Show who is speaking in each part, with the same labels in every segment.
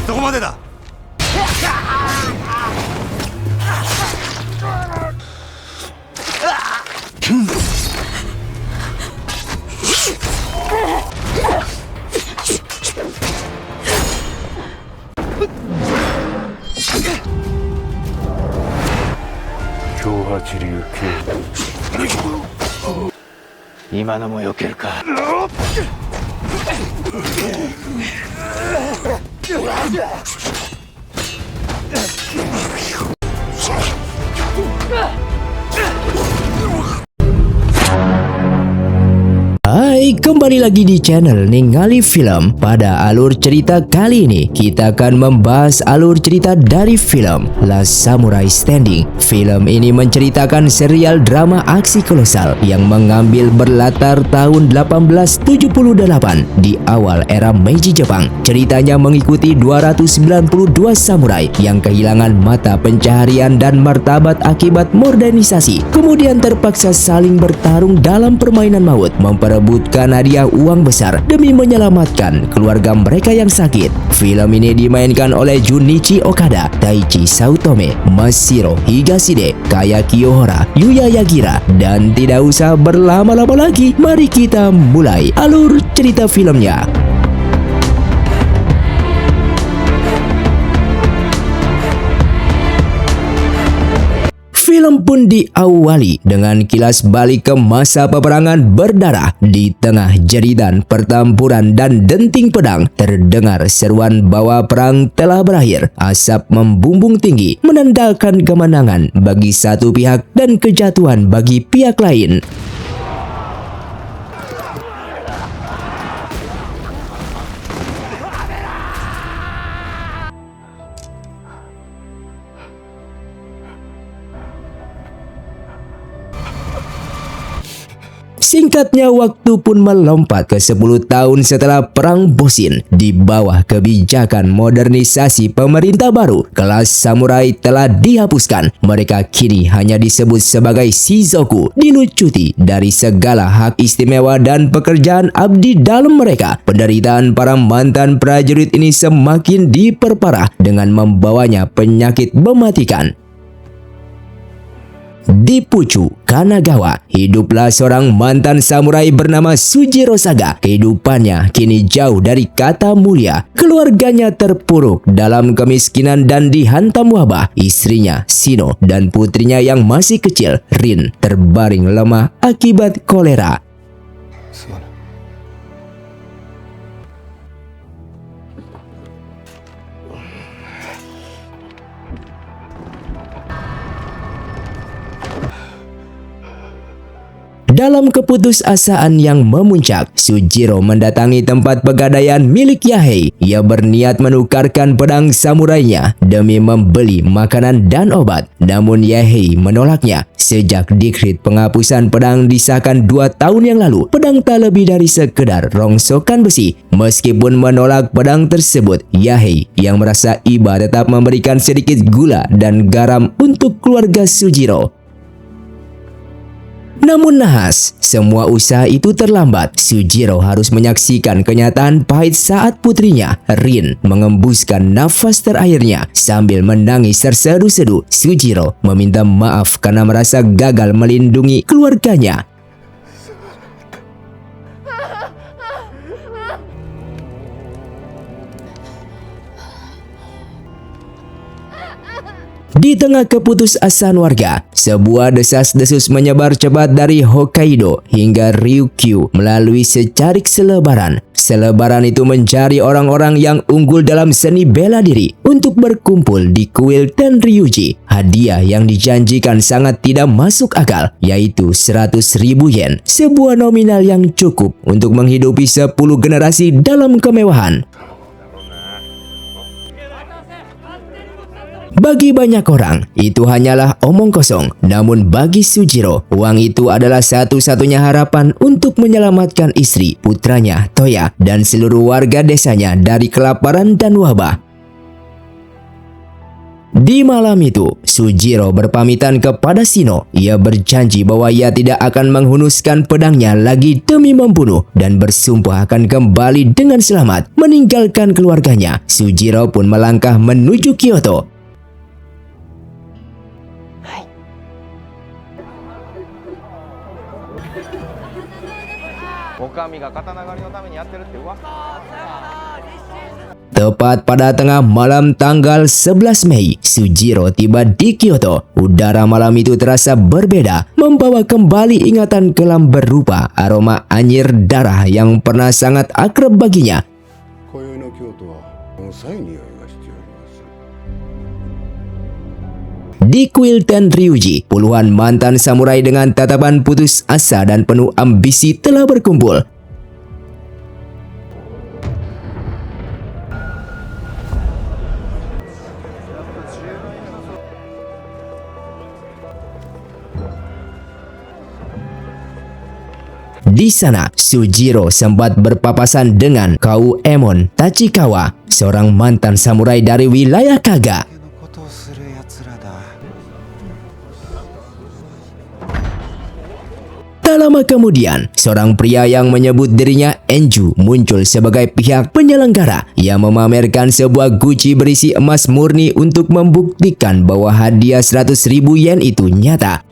Speaker 1: どこまでだ。
Speaker 2: 強八流系。今のも避けるか。
Speaker 3: Hai, kembali lagi di channel Ningali Film. Pada alur cerita kali ini, kita akan membahas alur cerita dari film Last Samurai Standing. Film ini menceritakan serial drama aksi kolosal yang mengambil berlatar tahun 1878 di awal era Meiji Jepang. Ceritanya mengikuti 292 samurai yang kehilangan mata pencaharian dan martabat akibat modernisasi. Kemudian terpaksa saling bertarung dalam permainan maut, memperebutkan hadiah uang besar demi menyelamatkan keluarga mereka yang sakit. Film ini dimainkan oleh Junichi Okada, Taichi Saotome, Masahiro Higashide, Kaya Kiyohara, Yuya Yagira, dan tidak usah berlama-lama lagi, mari kita mulai alur cerita filmnya. Film pun diawali dengan kilas balik ke masa peperangan berdarah. Di tengah jeritan pertempuran dan denting pedang, terdengar seruan bahwa perang telah berakhir. Asap membumbung tinggi, menandakan kemenangan bagi satu pihak dan kejatuhan bagi pihak lain. Singkatnya, waktu pun melompat ke 10 tahun setelah Perang Boshin. Di bawah kebijakan modernisasi pemerintah baru, kelas samurai telah dihapuskan. Mereka kini hanya disebut sebagai Shizoku, dilucuti dari segala hak istimewa dan pekerjaan abdi dalam mereka. Penderitaan para mantan prajurit ini semakin diperparah dengan membawanya penyakit mematikan. Di Puchu, Kanagawa, hiduplah seorang mantan samurai bernama Sujiro Saga. Kehidupannya kini jauh dari kata mulia. Keluarganya terpuruk dalam kemiskinan dan dihantam wabah. Istrinya, Shino, dan putrinya yang masih kecil, Rin, terbaring lemah akibat kolera. Dalam keputusasaan yang memuncak, Sujiro mendatangi tempat pegadaian milik Yahei. Ia berniat menukarkan pedang samurainya demi membeli makanan dan obat. Namun Yahei menolaknya. Sejak dekret penghapusan pedang disahkan 2 tahun yang lalu, pedang tak lebih dari sekedar rongsokan besi. Meskipun menolak pedang tersebut, Yahei yang merasa iba tetap memberikan sedikit gula dan garam untuk keluarga Sujiro. Namun nahas, semua usaha itu terlambat. Sujiro harus menyaksikan kenyataan pahit saat putrinya, Rin, mengembuskan nafas terakhirnya. Sambil menangis terseduh-seduh, Sujiro meminta maaf karena merasa gagal melindungi keluarganya. Di tengah keputusasaan warga, sebuah desas-desus menyebar cepat dari Hokkaido hingga Ryukyu melalui secarik selebaran. Selebaran itu mencari orang-orang yang unggul dalam seni bela diri untuk berkumpul di kuil Tenryuji. Hadiah yang dijanjikan sangat tidak masuk akal, yaitu 100.000 yen, sebuah nominal yang cukup untuk menghidupi 10 generasi dalam kemewahan. Bagi banyak orang, itu hanyalah omong kosong. Namun bagi Sujiro, uang itu adalah satu-satunya harapan untuk menyelamatkan istri, putranya, Toya, dan seluruh warga desanya dari kelaparan dan wabah. Di malam itu, Sujiro berpamitan kepada Shino. Ia berjanji bahwa ia tidak akan menghunuskan pedangnya lagi demi membunuh dan bersumpah akan kembali dengan selamat meninggalkan keluarganya. Sujiro pun melangkah menuju Kyoto. Tepat pada tengah malam tanggal 11 Mei, Sujiro tiba di Kyoto. Udara malam itu terasa berbeda, membawa kembali ingatan kelam berupa aroma anyir darah yang pernah sangat akrab baginya. Di kuil Tenryuji, puluhan mantan samurai dengan tatapan putus asa dan penuh ambisi telah berkumpul. Di sana, Sujiro sempat berpapasan dengan Kauemon Tachikawa, seorang mantan samurai dari wilayah Kaga. Tak lama kemudian, seorang pria yang menyebut dirinya Enju muncul sebagai pihak penyelenggara. Ia memamerkan sebuah guci berisi emas murni untuk membuktikan bahwa hadiah 100.000 yen itu nyata.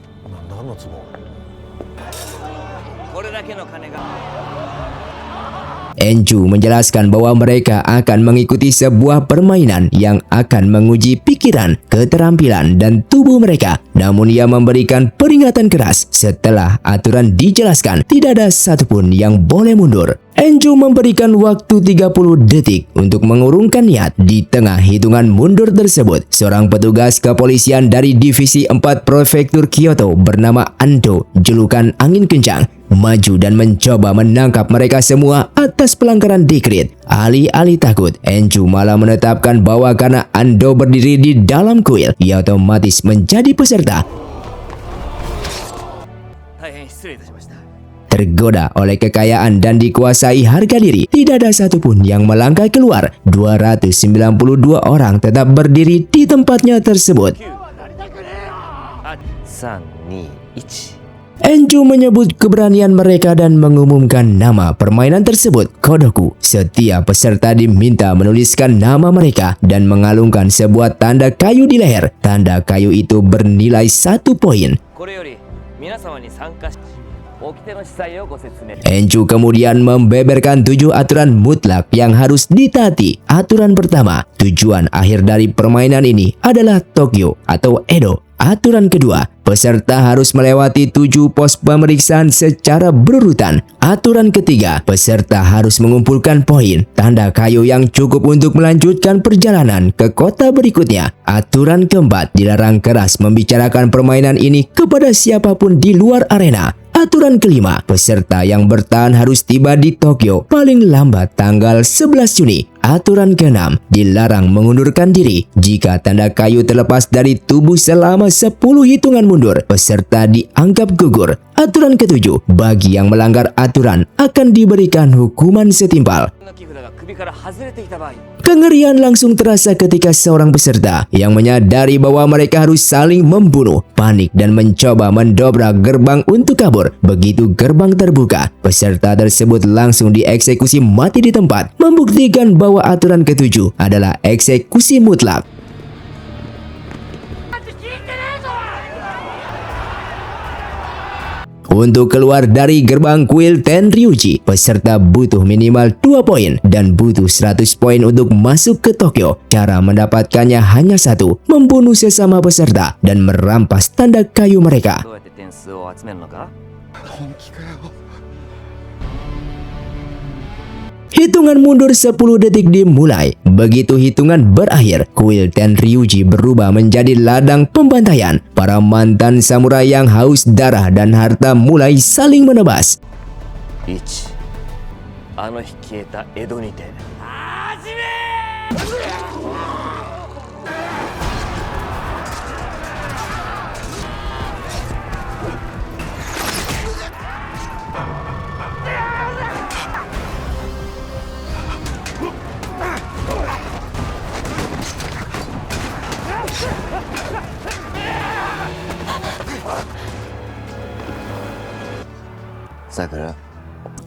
Speaker 3: Enju menjelaskan bahwa mereka akan mengikuti sebuah permainan yang akan menguji pikiran, keterampilan, dan tubuh mereka. Namun ia memberikan peringatan keras setelah aturan dijelaskan, tidak ada satupun yang boleh mundur. Enju memberikan waktu 30 detik untuk mengurungkan niat. Di tengah hitungan mundur tersebut, seorang petugas kepolisian dari Divisi 4 Prefektur Kyoto bernama Ando, julukan Angin Kencang, maju dan mencoba menangkap mereka semua atas pelanggaran dikrit. Alih-alih takut, Enju malah menetapkan bahwa karena Ando berdiri di dalam kuil, ia otomatis menjadi peserta. Tergoda oleh kekayaan dan dikuasai harga diri, tidak ada satupun yang melangkah keluar. 292 orang tetap berdiri di tempatnya tersebut.
Speaker 2: 3、2、1
Speaker 3: Enju menyebut keberanian mereka dan mengumumkan nama permainan tersebut, Kodoku. Setiap peserta diminta menuliskan nama mereka dan mengalungkan sebuah tanda kayu di leher. Tanda kayu itu bernilai 1 poin. Enju kemudian membeberkan 7 aturan mutlak yang harus ditaati. Aturan pertama, tujuan akhir dari permainan ini adalah Tokyo atau Edo. Aturan kedua, peserta harus melewati 7 pos pemeriksaan secara berurutan. Aturan ketiga, peserta harus mengumpulkan poin, tanda kayu yang cukup untuk melanjutkan perjalanan ke kota berikutnya. Aturan keempat, dilarang keras membicarakan permainan ini kepada siapapun di luar arena. Aturan kelima, peserta yang bertahan harus tiba di Tokyo paling lambat tanggal 11 Juni. Aturan keenam, dilarang mengundurkan diri. Jika tanda kayu terlepas dari tubuh selama 10 hitungan mundur, peserta dianggap gugur. Aturan ketujuh, bagi yang melanggar aturan akan diberikan hukuman setimpal. Kengerian langsung terasa ketika seorang peserta yang menyadari bahwa mereka harus saling membunuh, panik dan mencoba mendobrak gerbang untuk kabur. Begitu gerbang terbuka, peserta tersebut langsung dieksekusi mati di tempat, membuktikan bahwa aturan ketujuh adalah eksekusi mutlak. Untuk keluar dari gerbang kuil Tenryuji, peserta butuh minimal 2 poin dan butuh 100 poin untuk masuk ke Tokyo. Cara mendapatkannya hanya satu, membunuh sesama peserta dan merampas tanda kayu mereka. Hitungan mundur 10 detik dimulai. Begitu hitungan berakhir, kuil Tenryuji berubah menjadi ladang pembantaian. Para mantan samurai yang haus darah dan harta mulai saling menebas.
Speaker 2: 1あの日消えた江戸にて Sakura.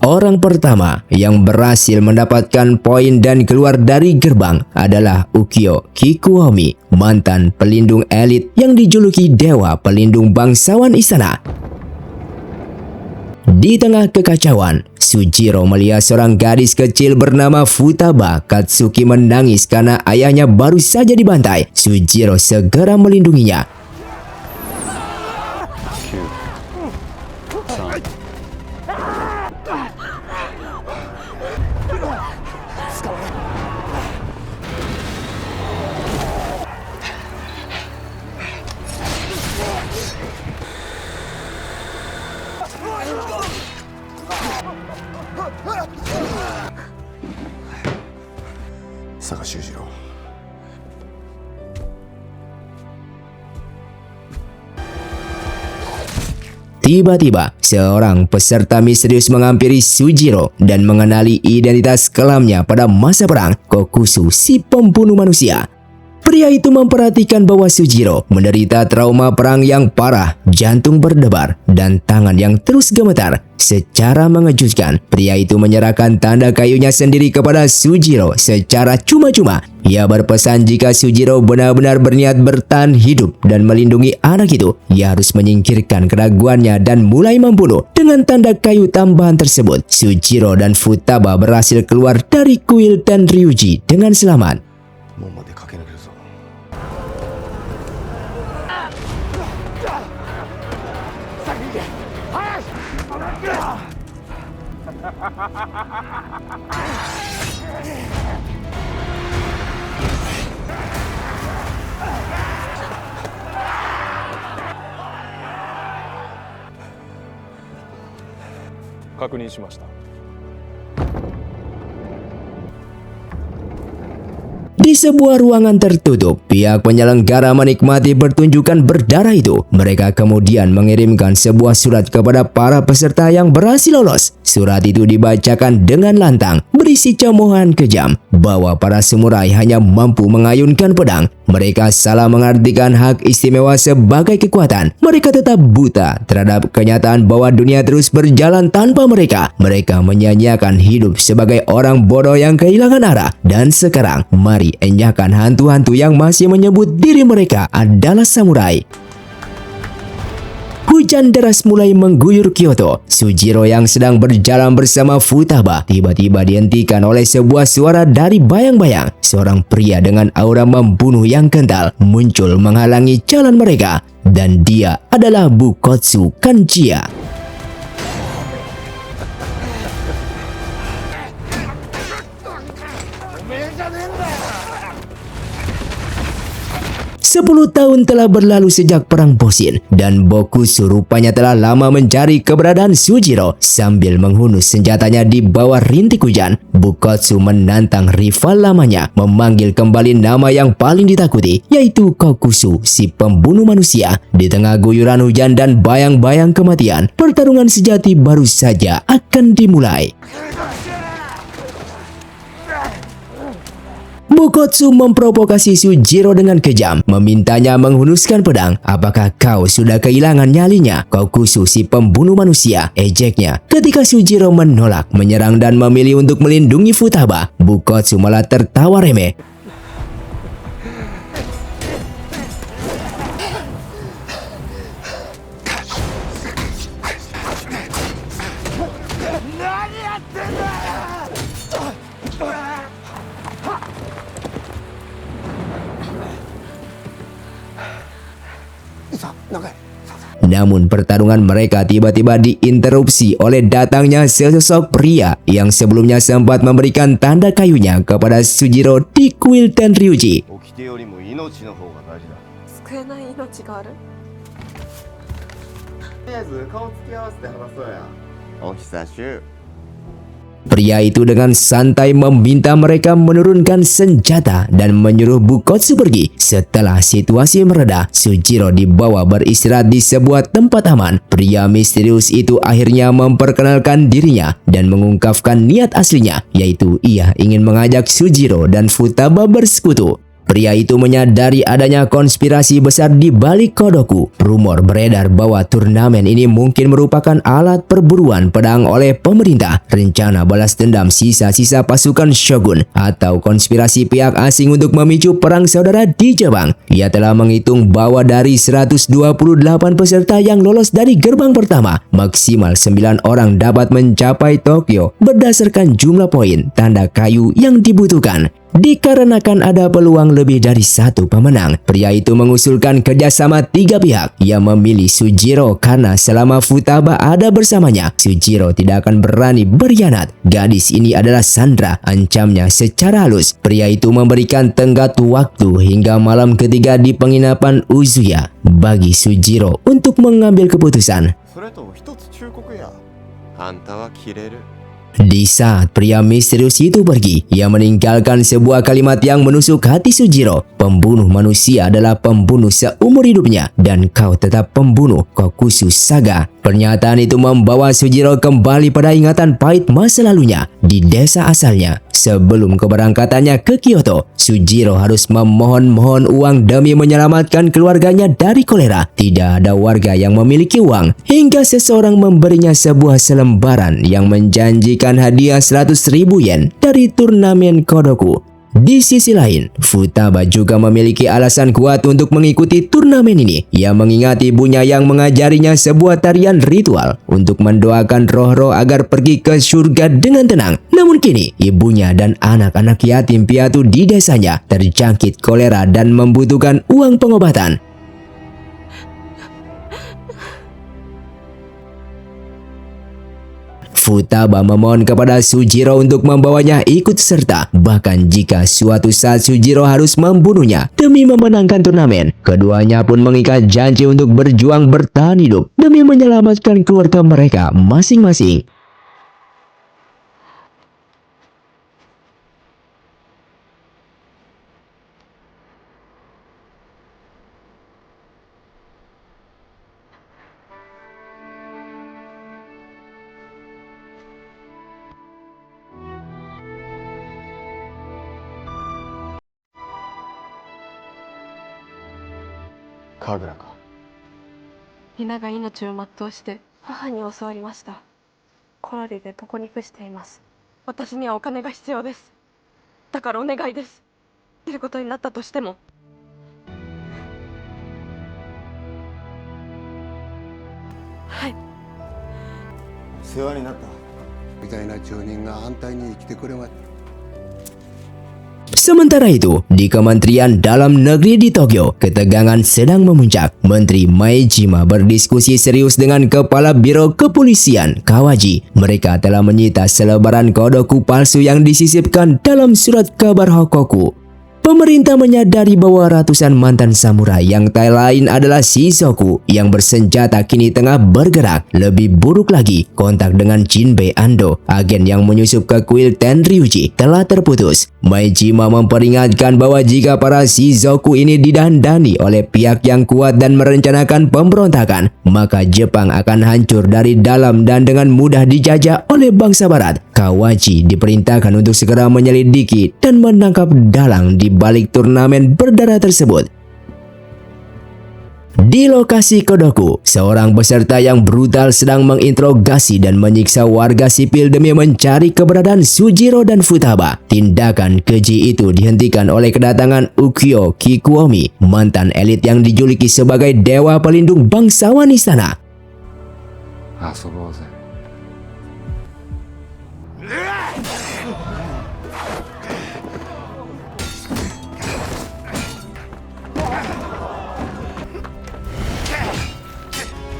Speaker 3: Orang pertama yang berhasil mendapatkan poin dan keluar dari gerbang adalah Ukyo Kikuomi, mantan pelindung elit yang dijuluki Dewa Pelindung Bangsawan Istana. Di tengah kekacauan, Sujiro melihat seorang gadis kecil bernama Futaba Katsuki menangis karena ayahnya baru saja dibantai. Sujiro segera melindunginya.
Speaker 1: 佐賀修二郎。
Speaker 3: Tiba-tiba, seorang peserta misterius menghampiri Sujiro dan mengenali identitas kelamnya pada masa perang, Kokusu, si pembunuh manusia. Pria itu memperhatikan bahwa Sujiro menderita trauma perang yang parah, jantung berdebar, dan tangan yang terus gemetar. Secara mengejutkan, pria itu menyerahkan tanda kayunya sendiri kepada Sujiro secara cuma-cuma. Ia berpesan jika Sujiro benar-benar berniat bertahan hidup dan melindungi anak itu, ia harus menyingkirkan keraguannya dan mulai membunuh. Dengan tanda kayu tambahan tersebut, Sujiro dan Futaba berhasil keluar dari kuil Tenryuji dengan selamat.
Speaker 1: 門まで駆け抜けるぞ。
Speaker 4: 確認しました。
Speaker 3: Di sebuah ruangan tertutup, pihak penyelenggara menikmati pertunjukan berdarah itu. Mereka kemudian mengirimkan sebuah surat kepada para peserta yang berhasil lolos. Surat itu dibacakan dengan lantang, berisi cemoohan kejam bahwa para samurai hanya mampu mengayunkan pedang. Mereka salah mengartikan hak istimewa sebagai kekuatan. Mereka tetap buta terhadap kenyataan bahwa dunia terus berjalan tanpa mereka. Mereka menyanyiakan hidup sebagai orang bodoh yang kehilangan arah. Dan sekarang, mari enyahkan hantu-hantu yang masih menyebut diri mereka adalah samurai. Hujan deras mulai mengguyur Kyoto. Sujiro yang sedang berjalan bersama Futaba tiba-tiba dihentikan oleh sebuah suara dari bayang-bayang. Seorang pria dengan aura membunuh yang kental muncul menghalangi jalan mereka. Dan dia adalah Bukotsu Kanchiya. 10 tahun telah berlalu sejak perang Boshin dan Bokusu rupanya telah lama mencari keberadaan Sujiro. Sambil menghunus senjatanya di bawah rintik hujan, Bukotsu menantang rival lamanya memanggil kembali nama yang paling ditakuti, yaitu Kokusu, si pembunuh manusia. Di tengah guyuran hujan dan bayang-bayang kematian, pertarungan sejati baru saja akan dimulai. Bukotsu memprovokasi Sujiro dengan kejam, memintanya menghunuskan pedang. Apakah kau sudah kehilangan nyalinya, Kokusu si pembunuh manusia? Ejeknya. Ketika Sujiro menolak, menyerang dan memilih untuk melindungi Futaba, Bukotsu malah tertawa remeh. Namun pertarungan mereka tiba-tiba diinterupsi oleh datangnya sesosok pria yang sebelumnya sempat memberikan tanda kayunya kepada Sujiro di kuil Tenryuji.
Speaker 1: 掟よりも命の方が大事だ。
Speaker 5: 救えない命がある。
Speaker 1: とりあえず顔つき合わせて話そうや。お久しゅう。
Speaker 3: Pria itu dengan santai meminta mereka menurunkan senjata dan menyuruh Bukotsu pergi. Setelah situasi mereda, Sujiro dibawa beristirahat di sebuah tempat aman. Pria misterius itu akhirnya memperkenalkan dirinya dan mengungkapkan niat aslinya, yaitu ia ingin mengajak Sujiro dan Futaba bersekutu. Pria itu menyadari adanya konspirasi besar di balik Kodoku. Rumor beredar bahwa turnamen ini mungkin merupakan alat perburuan pedang oleh pemerintah, rencana balas dendam sisa-sisa pasukan Shogun, atau konspirasi pihak asing untuk memicu perang saudara di Jepang. Ia telah menghitung bahwa dari 128 peserta yang lolos dari gerbang pertama, maksimal 9 orang dapat mencapai Tokyo berdasarkan jumlah poin tanda kayu yang dibutuhkan. Dikarenakan ada peluang lebih dari satu pemenang, pria itu mengusulkan kerjasama 3 pihak. Ia memilih Sujiro karena selama Futaba ada bersamanya, Sujiro tidak akan berani berkhianat. Gadis ini adalah Sandra, ancamnya secara halus. Pria itu memberikan tenggat waktu hingga malam ketiga di penginapan Uzuya bagi Sujiro untuk mengambil keputusan.
Speaker 1: それとも一つ忠告や。あんたは切れる。
Speaker 3: Di saat pria misterius itu pergi, ia meninggalkan sebuah kalimat yang menusuk hati Sujiro. Pembunuh manusia adalah pembunuh seumur hidupnya, dan kau tetap pembunuh Kokusu Saga. Pernyataan itu membawa Sujiro kembali pada ingatan pahit masa lalunya di desa asalnya. Sebelum keberangkatannya ke Kyoto, Sujiro harus memohon-mohon uang demi menyelamatkan keluarganya dari kolera. Tidak ada warga yang memiliki uang, hingga seseorang memberinya sebuah selembaran yang menjanjikan hadiah 100.000 yen dari turnamen Kodoku. Di sisi lain, Futaba juga memiliki alasan kuat untuk mengikuti turnamen ini. Ia mengingat ibunya yang mengajarinya sebuah tarian ritual untuk mendoakan roh-roh agar pergi ke surga dengan tenang. Namun kini, ibunya dan anak-anak yatim piatu di desanya terjangkit kolera dan membutuhkan uang pengobatan. Futaba memohon kepada Sujiro untuk membawanya ikut serta. Bahkan jika suatu saat Sujiro harus membunuhnya demi memenangkan turnamen, keduanya pun mengikat janji untuk berjuang bertahan hidup demi menyelamatkan keluarga mereka masing-masing.
Speaker 1: 神楽か。
Speaker 5: 皆が命を全うして母に教わりました。コラリで床に伏しています。私にはお金が必要です。だからお願いです。出ることになったとしても。はい。
Speaker 1: 世話になった。
Speaker 6: みたいな町人が反対に生きてくれました。
Speaker 3: Sementara itu, di Kementerian Dalam Negeri di Tokyo, ketegangan sedang memuncak. Menteri Maejima berdiskusi serius dengan Kepala Biro Kepolisian, Kawaji. Mereka telah menyita selebaran Kodoku palsu yang disisipkan dalam surat kabar Hokoku. Pemerintah menyadari bahwa ratusan mantan samurai yang tak lain adalah Shizoku yang bersenjata kini tengah bergerak. Lebih buruk lagi, kontak dengan Jinbei Ando, agen yang menyusup ke kuil Tenryuji, telah terputus. Maejima memperingatkan bahwa jika para Shizoku ini didandani oleh pihak yang kuat dan merencanakan pemberontakan, maka Jepang akan hancur dari dalam dan dengan mudah dijajah oleh bangsa barat. Kawaji diperintahkan untuk segera menyelidiki dan menangkap dalang di balik turnamen berdarah tersebut. Di lokasi Kodoku, seorang peserta yang brutal sedang menginterogasi dan menyiksa warga sipil demi mencari keberadaan Sujiro dan Futaba. Tindakan keji itu dihentikan oleh kedatangan Ukyo Kikuomi, mantan elit yang dijuluki sebagai dewa pelindung bangsawan istana.
Speaker 6: 遊ぼうぜ。
Speaker 1: お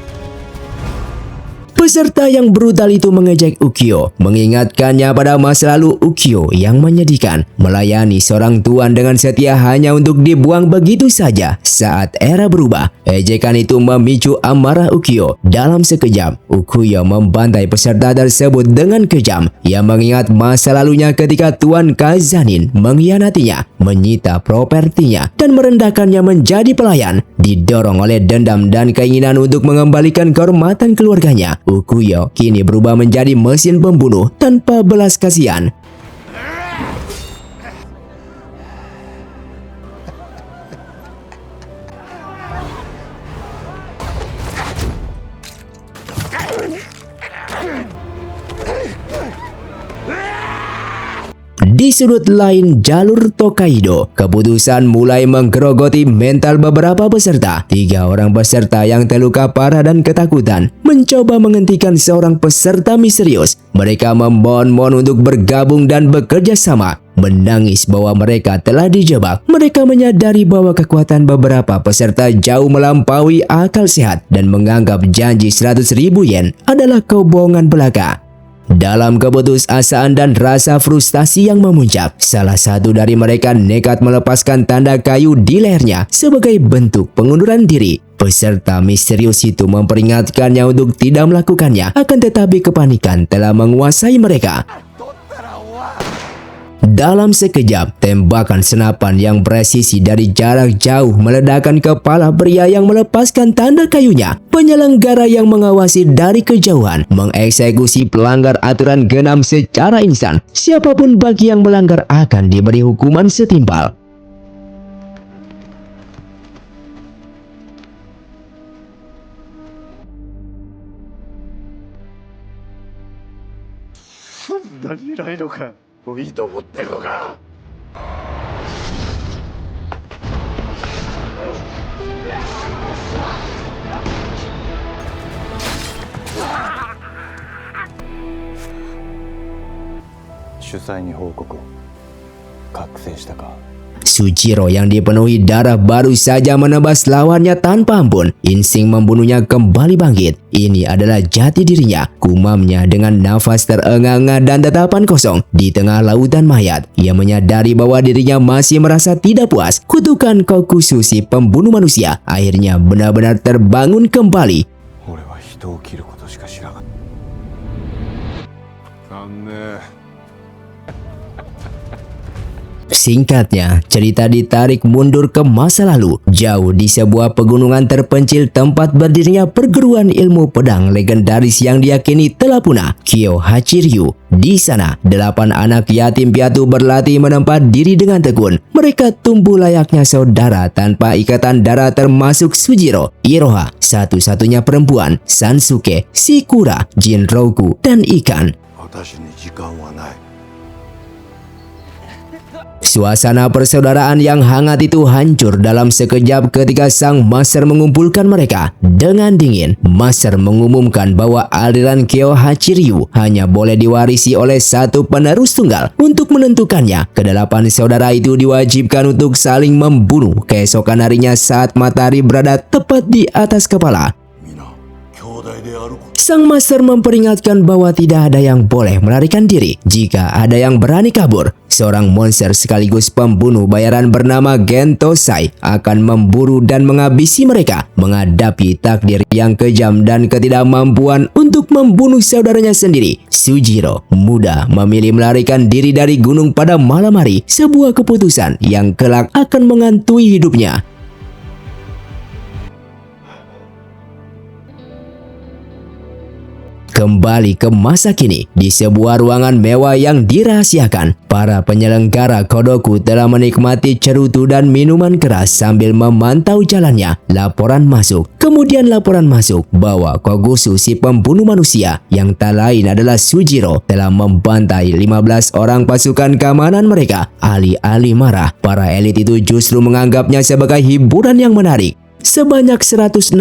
Speaker 3: Peserta yang brutal itu mengejek Ukyo, mengingatkannya pada masa lalu Ukyo yang menyedihkan, melayani seorang tuan dengan setia hanya untuk dibuang begitu saja saat era berubah. Ejekan itu memicu amarah Ukyo. Dalam sekejap, Ukyo membantai peserta tersebut dengan kejam. Ia mengingat masa lalunya ketika Tuan Kazanin mengkhianatinya, menyita propertinya, dan merendahkannya menjadi pelayan. Didorong oleh dendam dan keinginan untuk mengembalikan kehormatan keluarganya, Ukyo kini berubah menjadi mesin pembunuh tanpa belas kasihan. Di sudut lain jalur Tokaido, keputusan mulai menggerogoti mental beberapa peserta. 3 orang peserta yang terluka parah dan ketakutan mencoba menghentikan seorang peserta misterius. Mereka memohon-mohon untuk bergabung dan bekerja sama, menangis bahwa mereka telah dijebak. Mereka menyadari bahwa kekuatan beberapa peserta jauh melampaui akal sehat dan menganggap janji 100.000 yen adalah kebohongan belaka. Dalam keputusasaan dan rasa frustasi yang memuncak, salah satu dari mereka nekat melepaskan tanda kayu di lehernya sebagai bentuk pengunduran diri. Peserta misterius itu memperingatkannya untuk tidak melakukannya, akan tetapi kepanikan telah menguasai mereka. Dalam sekejap, tembakan senapan yang presisi dari jarak jauh meledakkan kepala pria yang melepaskan tanda kayunya. Penyelenggara yang mengawasi dari kejauhan mengeksekusi pelanggar aturan genam secara instan. Siapapun bagi yang melanggar akan diberi hukuman setimpal. Sujiro yang dipenuhi darah baru saja menebas lawannya tanpa ampun. Insting membunuhnya kembali bangkit. Ini adalah jati dirinya, gumamnya dengan nafas terengah-engah dan tatapan kosong di tengah lautan mayat. Ia menyadari bahwa dirinya masih merasa tidak puas. Kutukan Kokusu si pembunuh manusia akhirnya benar-benar terbangun kembali. Singkatnya, cerita ditarik mundur ke masa lalu, jauh di sebuah pegunungan terpencil tempat berdirinya perguruan ilmu pedang legendaris yang diyakini telah punah, Kyo Hachiryu. Di sana, 8 anak yatim piatu berlatih menempat diri dengan tekun. Mereka tumbuh layaknya saudara tanpa ikatan darah, termasuk Sujiro, Iroha, satu-satunya perempuan, Sansuke, Shikura, Jinroku, dan Ikan. Suasana persaudaraan yang hangat itu hancur dalam sekejap ketika sang master mengumpulkan mereka. Dengan dingin, master mengumumkan bahwa aliran Kyo Hachiryu hanya boleh diwarisi oleh satu penerus tunggal. Untuk menentukannya, ke-8 saudara itu diwajibkan untuk saling membunuh keesokan harinya saat matahari berada tepat di atas kepala. Sang master memperingatkan bahwa tidak ada yang boleh melarikan diri. Jika ada yang berani kabur, seorang monster sekaligus pembunuh bayaran bernama Gentosai akan memburu dan menghabisi mereka. Menghadapi takdir yang kejam dan ketidakmampuan untuk membunuh saudaranya sendiri, Sujiro mudah memilih melarikan diri dari gunung pada malam hari, sebuah keputusan yang kelak akan menghantui hidupnya. Kembali ke masa kini, di sebuah ruangan mewah yang dirahasiakan, para penyelenggara Kodoku telah menikmati cerutu dan minuman keras sambil memantau jalannya laporan masuk. Kemudian laporan masuk bahwa Kokusu si pembunuh manusia, yang tak lain adalah Sujiro, telah membantai 15 orang pasukan keamanan mereka. Alih-alih marah, para elit itu justru menganggapnya sebagai hiburan yang menarik. Sebanyak 164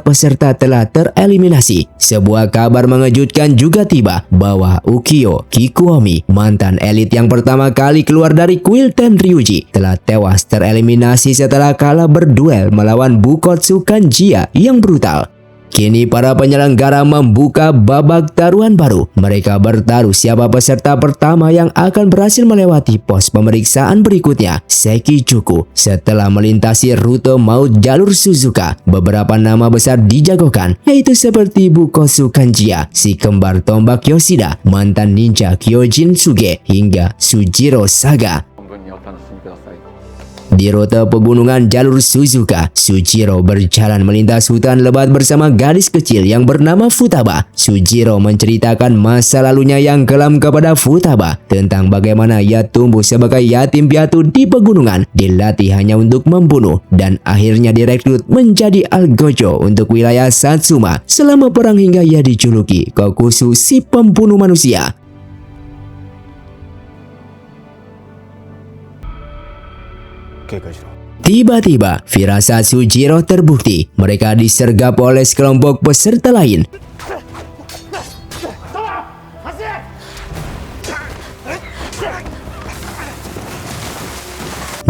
Speaker 3: peserta telah tereliminasi. Sebuah kabar mengejutkan juga tiba bahwa Ukyo Kikuomi, mantan elit yang pertama kali keluar dari kuil Tenryuji, telah tewas tereliminasi setelah kalah berduel melawan Bukotsu Kanjiya yang brutal. Kini para penyelenggara membuka babak taruhan baru. Mereka bertaruh siapa peserta pertama yang akan berhasil melewati pos pemeriksaan berikutnya, Sekicuku. Setelah melintasi rute maut jalur Suzuka, beberapa nama besar dijagokan, yaitu seperti Bukosu Kanjiya, si kembar tombak Yoshida, mantan ninja Kyojin Suge, hingga Sujiro Saga. Di rute pegunungan jalur Suzuka, Sujiro berjalan melintas hutan lebat bersama gadis kecil yang bernama Futaba. Sujiro menceritakan masa lalunya yang kelam kepada Futaba tentang bagaimana ia tumbuh sebagai yatim piatu di pegunungan, dilatih hanya untuk membunuh, dan akhirnya direkrut menjadi algojo untuk wilayah Satsuma selama perang hingga ia dijuluki Kokusu, si pembunuh manusia. Tiba-tiba, firasat Sujiro terbukti. Mereka disergap oleh sekelompok peserta lain.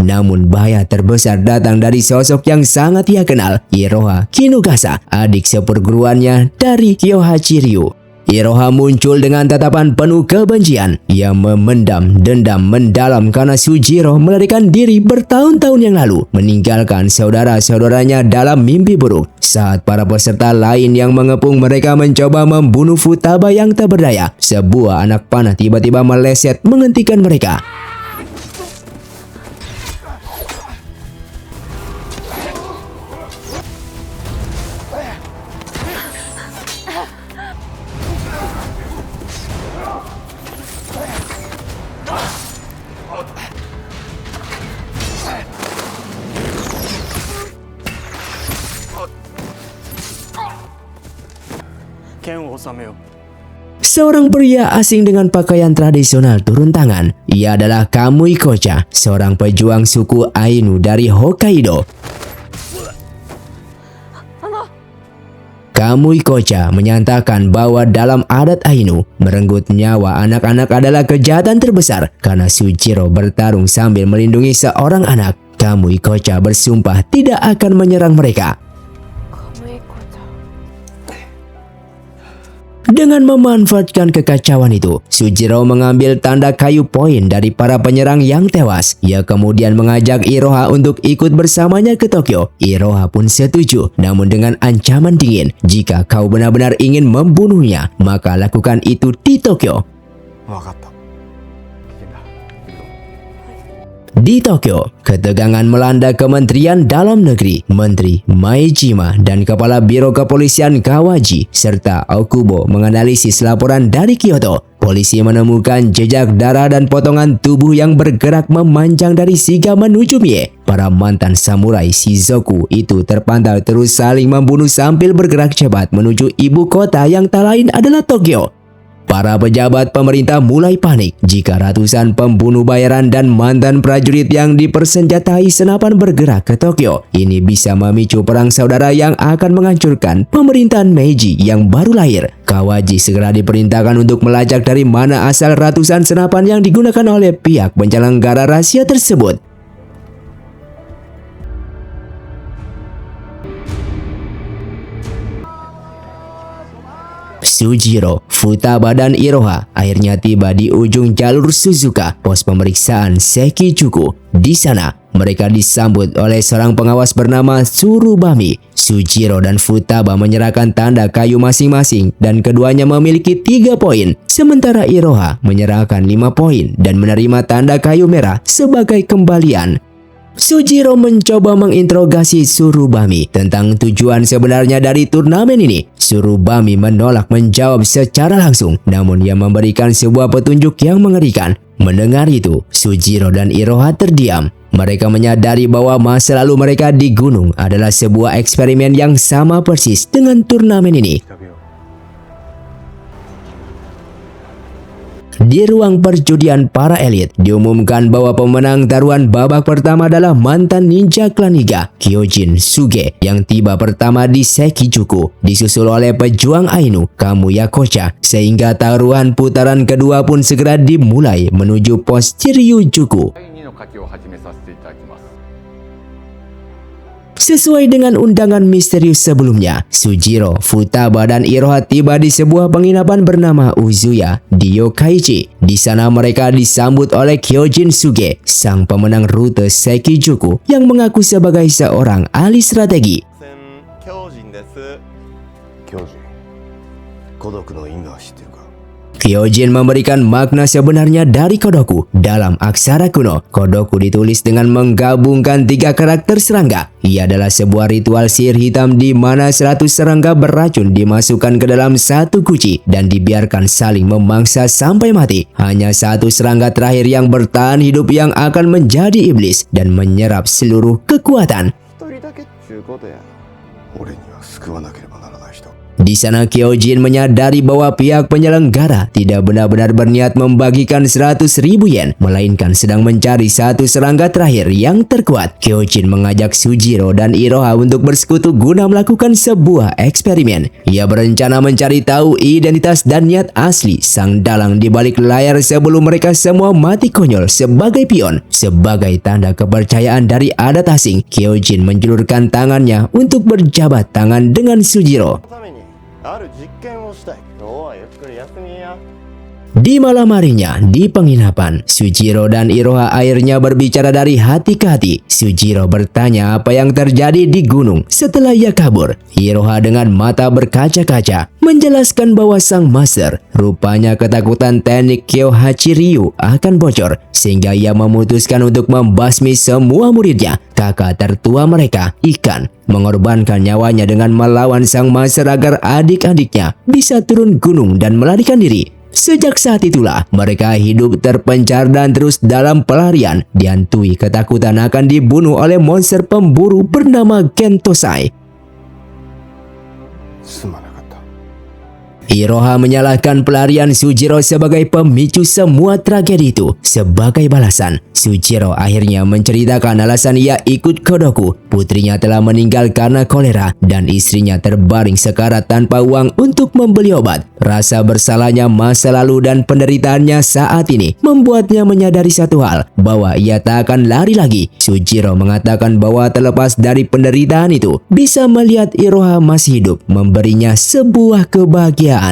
Speaker 3: Namun bahaya terbesar datang dari sosok yang sangat ia kenal, Iroha Kinugasa, adik seperguruannya dari Kyohachi Ryu. Iroha muncul dengan tatapan penuh kebencian. Ia memendam dendam mendalam karena Sujiro melarikan diri bertahun-tahun yang lalu, meninggalkan saudara-saudaranya dalam mimpi buruk. Saat para peserta lain yang mengepung mereka mencoba membunuh Futaba yang tak berdaya, sebuah anak panah tiba-tiba meleset menghentikan mereka. Seorang pria asing dengan pakaian tradisional turun tangan. Ia adalah Kamui Kocha, seorang pejuang suku Ainu dari Hokkaido. Kamui Kocha menyatakan bahwa dalam adat Ainu, merenggut nyawa anak-anak adalah kejahatan terbesar. Karena Sujiro bertarung sambil melindungi seorang anak, Kamui Kocha bersumpah tidak akan menyerang mereka. Dengan memanfaatkan kekacauan itu, Sujiro mengambil tanda kayu poin dari para penyerang yang tewas. Ia kemudian mengajak Iroha untuk ikut bersamanya ke Tokyo. Iroha pun setuju, namun dengan ancaman dingin. Jika kau benar-benar ingin membunuhnya, maka lakukan itu di Tokyo. Di Tokyo, ketegangan melanda Kementerian Dalam Negeri, Menteri Maejima, dan Kepala Biro Kepolisian Kawaji, serta Okubo menganalisis laporan dari Kyoto. Polisi menemukan jejak darah dan potongan tubuh yang bergerak memanjang dari Shiga menuju Mie. Para mantan samurai Shizoku itu terpantau terus saling membunuh sambil bergerak cepat menuju ibu kota yang tak lain adalah Tokyo. Para pejabat pemerintah mulai panik jika ratusan pembunuh bayaran dan mantan prajurit yang dipersenjatai senapan bergerak ke Tokyo. Ini bisa memicu perang saudara yang akan menghancurkan pemerintahan Meiji yang baru lahir. Kawaji segera diperintahkan untuk melacak dari mana asal ratusan senapan yang digunakan oleh pihak penyelenggara rahasia tersebut. Sujiro, Futaba, dan Iroha akhirnya tiba di ujung jalur Suzuka, pos pemeriksaan Sekicuku. Di sana, mereka disambut oleh seorang pengawas bernama Tsurubami. Sujiro dan Futaba menyerahkan tanda kayu masing-masing dan keduanya memiliki 3 poin. Sementara Iroha menyerahkan 5 poin dan menerima tanda kayu merah sebagai kembalian. Sujiro mencoba menginterogasi Tsurubami tentang tujuan sebenarnya dari turnamen ini. Tsurubami menolak menjawab secara langsung, namun ia memberikan sebuah petunjuk yang mengerikan. Mendengar itu, Sujiro dan Iroha terdiam. Mereka menyadari bahwa masa lalu mereka di gunung adalah sebuah eksperimen yang sama persis dengan turnamen ini. Di ruang perjudian para elit, diumumkan bahwa pemenang taruhan babak pertama adalah mantan ninja klan Iga, Kyojin Suge, yang tiba pertama di Sekicuku, disusul oleh pejuang Ainu, Kamuya Kocha, sehingga taruhan putaran kedua pun segera dimulai menuju pos Chiryujuku. Sesuai dengan undangan misterius sebelumnya, Sujiro, Futaba, dan Iroha tiba di sebuah penginapan bernama Uzuya di Yokkaichi. Di sana mereka disambut oleh Kyojin Suge, sang pemenang rute Sekijuku yang mengaku sebagai seorang ahli strategi.
Speaker 1: 強人です。
Speaker 2: 教授孤独の因果は知ってるか？
Speaker 3: Kyojin memberikan makna sebenarnya dari Kodoku. Dalam aksara kuno, Kodoku ditulis dengan menggabungkan 3 karakter serangga. Ia adalah sebuah ritual sihir hitam di mana 100 serangga beracun dimasukkan ke dalam satu guci dan dibiarkan saling memangsa sampai mati. Hanya 1 serangga terakhir yang bertahan hidup yang akan menjadi iblis dan menyerap seluruh kekuatan.
Speaker 1: 一人だけっちゅうことや。
Speaker 2: 俺には救わなければならない人。
Speaker 3: Di sana Kyojin menyadari bahwa pihak penyelenggara tidak benar-benar berniat membagikan 100.000 yen, melainkan sedang mencari 1 serangga terakhir yang terkuat. Kyojin mengajak Sujiro dan Iroha untuk bersekutu guna melakukan sebuah eksperimen. Ia berencana mencari tahu identitas dan niat asli sang dalang di balik layar sebelum mereka semua mati konyol sebagai pion. Sebagai tanda kepercayaan dari adat asing, Kyojin menjulurkan tangannya untuk berjabat tangan dengan Sujiro.
Speaker 1: そのためにある実験をしたい。今日はゆっくり休みや。
Speaker 3: Di malam harinya, di penginapan, Sujiro dan Iroha akhirnya berbicara dari hati ke hati. Sujiro bertanya apa yang terjadi di gunung setelah ia kabur. Iroha dengan mata berkaca-kaca menjelaskan bahwa sang master rupanya ketakutan teknik Kyohachi Ryu akan bocor, sehingga ia memutuskan untuk membasmi semua muridnya. Kakak tertua mereka, Ikan, mengorbankan nyawanya dengan melawan sang master agar adik-adiknya bisa turun gunung dan melarikan diri. Sejak saat itulah mereka hidup terpencar dan terus dalam pelarian, dihantui ketakutan akan dibunuh oleh monster pemburu bernama Gentosai.
Speaker 2: すまなかった。
Speaker 3: Iroha menyalahkan pelarian Sujiro sebagai pemicu semua tragedi itu. Sebagai balasan, Sujiro akhirnya menceritakan alasan ia ikut Kodoku. Putrinya telah meninggal karena kolera dan istrinya terbaring sekarat tanpa uang untuk membeli obat. Rasa bersalahnya masa lalu dan penderitaannya saat ini membuatnya menyadari satu hal, bahwa ia tak akan lari lagi. Sujiro mengatakan bahwa terlepas dari penderitaan itu, bisa melihat Iroha masih hidup memberinya sebuah kebahagiaan.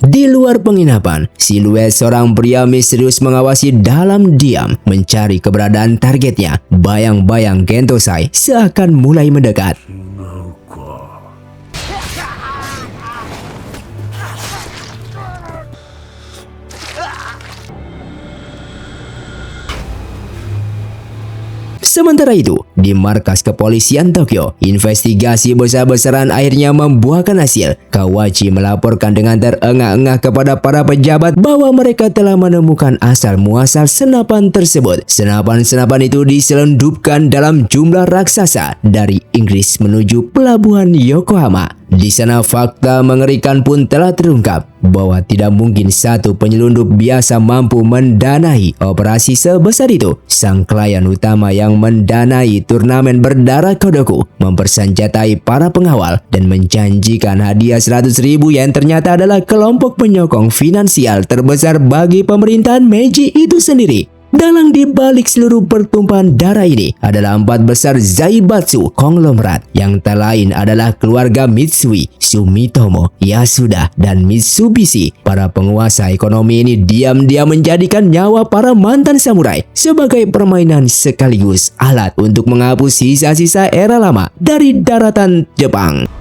Speaker 3: Di luar penginapan, siluet seorang pria misterius mengawasi dalam diam mencari keberadaan targetnya. Bayang-bayang Gentosai seakan mulai mendekat. Sementara itu, di markas kepolisian Tokyo, investigasi besar-besaran akhirnya membuahkan hasil. Kawachi melaporkan dengan terengah-engah kepada para pejabat bahwa mereka telah menemukan asal-muasal senapan tersebut. Senapan-senapan itu diselundupkan dalam jumlah raksasa dari Inggris menuju pelabuhan Yokohama. Di sana fakta mengerikan pun telah terungkap bahwa tidak mungkin satu penyelundup biasa mampu mendanai operasi sebesar itu. Sang klien utama yang mendanai turnamen berdarah Kodoku mempersenjatai para pengawal dan menjanjikan hadiah 100.000 yen ternyata adalah kelompok penyokong finansial terbesar bagi pemerintahan Meiji itu sendiri. Dalang di balik seluruh pertumpahan darah ini adalah 4 besar Zaibatsu konglomerat yang tak lain adalah keluarga Mitsui, Sumitomo, Yasuda, dan Mitsubishi. Para penguasa ekonomi ini diam-diam menjadikan nyawa para mantan samurai sebagai permainan sekaligus alat untuk menghapus sisa-sisa era lama dari daratan Jepang.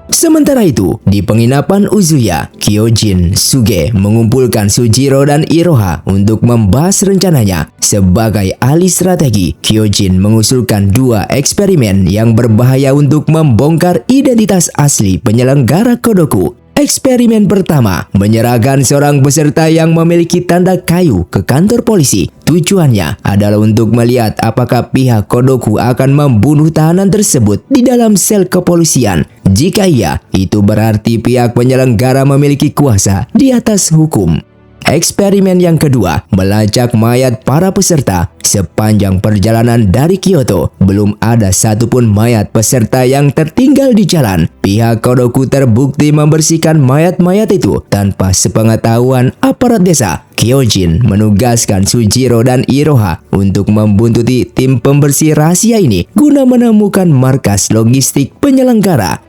Speaker 3: Sementara itu, di penginapan Uzuya, Kyojin Suge mengumpulkan Sujiro dan Iroha untuk membahas rencananya. Sebagai ahli strategi, Kyojin mengusulkan 2 eksperimen yang berbahaya untuk membongkar identitas asli penyelenggara Kodoku. Eksperimen pertama, menyerahkan seorang peserta yang memiliki tanda kayu ke kantor polisi. Tujuannya adalah untuk melihat apakah pihak Kodoku akan membunuh tahanan tersebut di dalam sel kepolisian. Jika iya, itu berarti pihak penyelenggara memiliki kuasa di atas hukum. Eksperimen yang kedua melacak mayat para peserta. Sepanjang perjalanan dari Kyoto, belum ada satupun mayat peserta yang tertinggal di jalan. Pihak Kodoku terbukti membersihkan mayat-mayat itu tanpa sepengetahuan aparat desa. Kyojin menugaskan Sujiro dan Iroha untuk membuntuti tim pembersih rahasia ini guna menemukan markas logistik penyelenggara.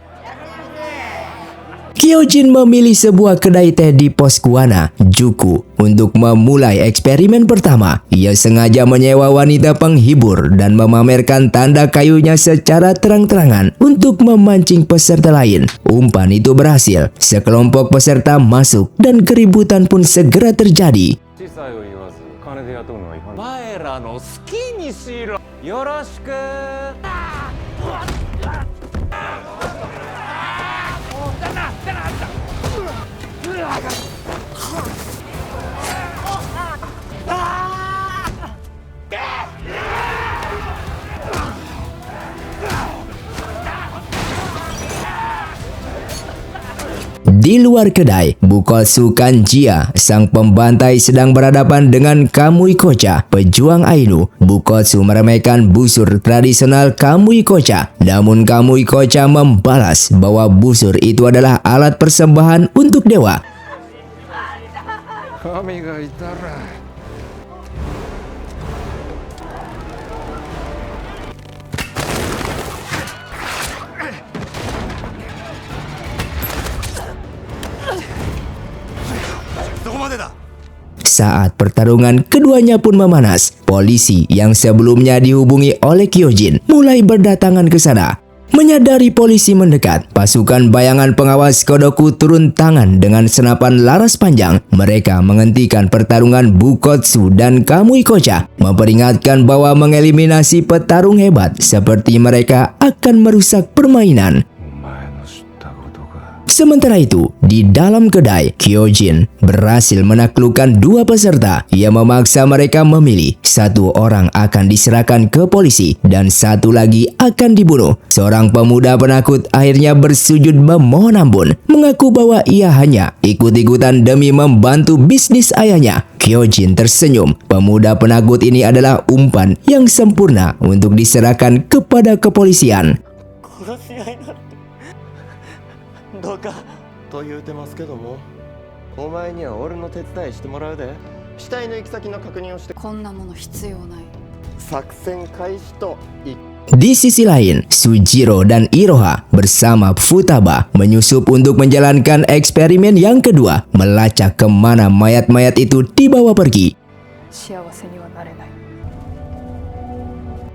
Speaker 3: Kyojin memilih sebuah kedai teh di pos Kuwana, Juku, untuk memulai eksperimen pertama. Ia sengaja menyewa wanita penghibur dan memamerkan tanda kayunya secara terang-terangan untuk memancing peserta lain. Umpan itu berhasil. Sekelompok peserta masuk dan keributan pun segera terjadi.
Speaker 2: 前らの好きにしろ。よろしく。
Speaker 3: Di luar kedai, Bukotsu Kanjia, sang pembantai, sedang berhadapan dengan Kamui Kocha, pejuang Ainu. Bukotsu meremehkan busur tradisional Kamui Kocha. Namun Kamui Kocha membalas bahwa busur itu adalah alat persembahan untuk dewa.
Speaker 6: 神がいたら
Speaker 3: Saat pertarungan, keduanya pun memanas. Polisi yang sebelumnya dihubungi oleh Kyojin mulai berdatangan ke sana. Menyadari polisi mendekat, pasukan bayangan pengawas Kodoku turun tangan dengan senapan laras panjang. Mereka menghentikan pertarungan Bukotsu dan Kamui Kocha, memperingatkan bahwa mengeliminasi petarung hebat seperti mereka akan merusak permainan. Sementara itu, di dalam kedai, Kyojin berhasil menaklukkan dua peserta. Ia memaksa mereka memilih. Satu orang akan diserahkan ke polisi dan satu lagi akan dibunuh. Seorang pemuda penakut akhirnya bersujud memohon ampun, mengaku bahwa ia hanya ikut-ikutan demi membantu bisnis ayahnya. Kyojin tersenyum. Pemuda penakut ini adalah umpan yang sempurna untuk diserahkan kepada kepolisian.
Speaker 2: どうか。
Speaker 1: と言うてますけども、お前には俺の手伝いしてもらうで。死体の行き先の確認をして、
Speaker 7: こんなもの必要ない。
Speaker 1: 作戦開始とい
Speaker 3: Di sisi lain, Sujiro dan Iroha bersama Futaba menyusup untuk menjalankan eksperimen yang kedua, melacak kemana mayat-mayat itu dibawa pergi.
Speaker 7: 幸せにはなれない。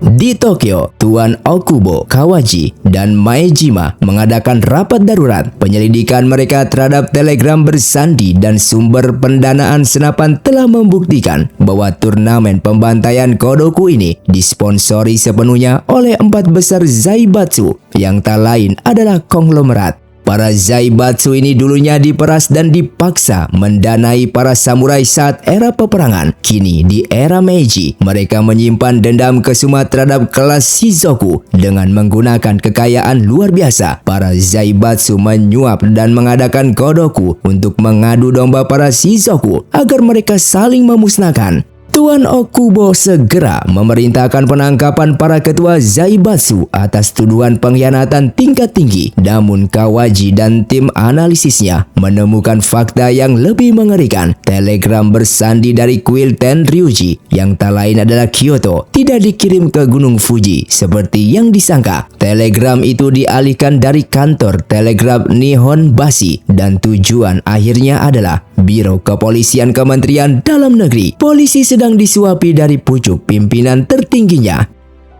Speaker 3: Di Tokyo, Tuan Okubo, Kawaji, dan Maejima mengadakan rapat darurat. Penyelidikan mereka terhadap telegram bersandi dan sumber pendanaan senapan telah membuktikan bahwa turnamen pembantaian Kodoku ini disponsori sepenuhnya oleh 4 besar Zaibatsu, yang tak lain adalah konglomerat. Para Zaibatsu ini dulunya diperas dan dipaksa mendanai para samurai saat era peperangan. Kini di era Meiji, mereka menyimpan dendam kesuma terhadap kelas Shizoku dengan menggunakan kekayaan luar biasa. Para Zaibatsu menyuap dan mengadakan Kodoku untuk mengadu domba para Shizoku agar mereka saling memusnahkan. Tuan Okubo segera memerintahkan penangkapan para ketua Zaibatsu atas tuduhan pengkhianatan tingkat tinggi. Namun Kawaji dan tim analisisnya menemukan fakta yang lebih mengerikan. Telegram bersandi dari kuil Tenryuji yang tak lain adalah Kyoto tidak dikirim ke Gunung Fuji seperti yang disangka. Telegram itu dialihkan dari kantor telegraf Nihon Bashi dan tujuan akhirnya adalah Biro Kepolisian Kementerian Dalam Negeri. Polisi sedang disuapi dari pucuk pimpinan tertingginya.